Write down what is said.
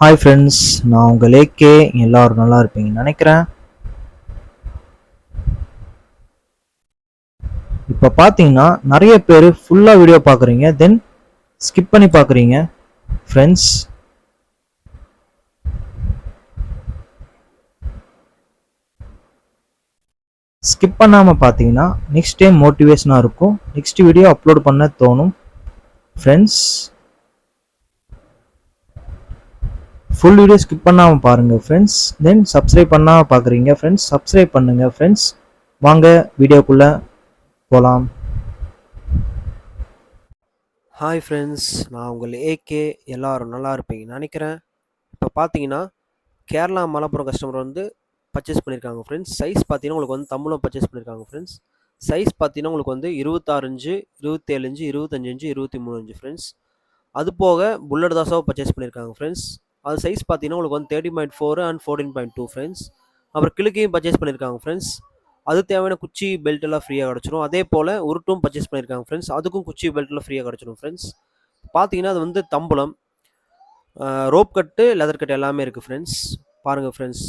Hi friends, நான் உங்கள் AK. எல்லாரும் நல்லா இருப்பீங்கன்னு நினைக்கிறேன். இப்போ பார்த்தீங்கன்னா நிறைய பேர் ஃபுல்லாக வீடியோ பார்க்குறீங்க, தென் ஸ்கிப் பண்ணி பார்க்குறீங்க. ஃப்ரெண்ட்ஸ், ஸ்கிப் பண்ணாமல் பார்த்தீங்கன்னா நெக்ஸ்ட் டைம் மோட்டிவேஷனாக இருக்கும், நெக்ஸ்ட் வீடியோ அப்லோட் பண்ண தோணும். ஃப்ரெண்ட்ஸ், ஃபுல் வீடியோ ஸ்கிப் பண்ணாமல் பாருங்கள் ஃப்ரெண்ட்ஸ். தென் சப்ஸ்கிரைப் பண்ணாமல் பார்க்குறீங்க ஃப்ரெண்ட்ஸ், சப்ஸ்கிரைப் பண்ணுங்கள் ஃப்ரெண்ட்ஸ். வாங்க வீடியோக்குள்ளே போகலாம். ஹாய் ஃப்ரெண்ட்ஸ், நான் உங்கள் ஏகே. எல்லாரும் நல்லா இருப்பீங்கன்னு நினைக்கிறேன். இப்போ பார்த்தீங்கன்னா கேரளா மலப்புரம் கஸ்டமர் பர்ச்சேஸ் பண்ணியிருக்காங்க ஃப்ரெண்ட்ஸ். சைஸ் பார்த்தீங்கன்னா உங்களுக்கு தமிழும் பர்ச்சேஸ் பண்ணியிருக்காங்க ஃப்ரெண்ட்ஸ். சைஸ் பார்த்தீங்கன்னா உங்களுக்கு 26 inch, 27 inch, 25 inch, 23 inch friends. அது போக புல்லட் தாசாவும் பர்ச்சேஸ் பண்ணியிருக்காங்க ஃப்ரெண்ட்ஸ். அது சைஸ் பார்த்தீங்கன்னா உங்களுக்கு 13.4 அண்ட் 14.2 ஃப்ரெண்ட்ஸ். அப்புறம் கிழக்கையும் பர்ச்சேஸ் பண்ணியிருக்காங்க ஃப்ரெண்ட்ஸ். அது தேவையான குச்சி பெல்ட் எல்லாம் ஃப்ரீயாக கிடச்சிரும். அதே போல் உருட்டும் பர்ச்சேஸ் பண்ணியிருக்காங்க ஃப்ரெண்ட்ஸ். அதுக்கும் குச்சி பெல்ட்லாம் ஃப்ரீயாக கிடச்சிரும் ஃப்ரெண்ட்ஸ். பார்த்தீங்கன்னா அது தம்புலம், ரோப் கட்டு, லெதர் கட்டு எல்லாமே இருக்குது ஃப்ரெண்ட்ஸ். பாருங்கள் ஃப்ரெண்ட்ஸ்.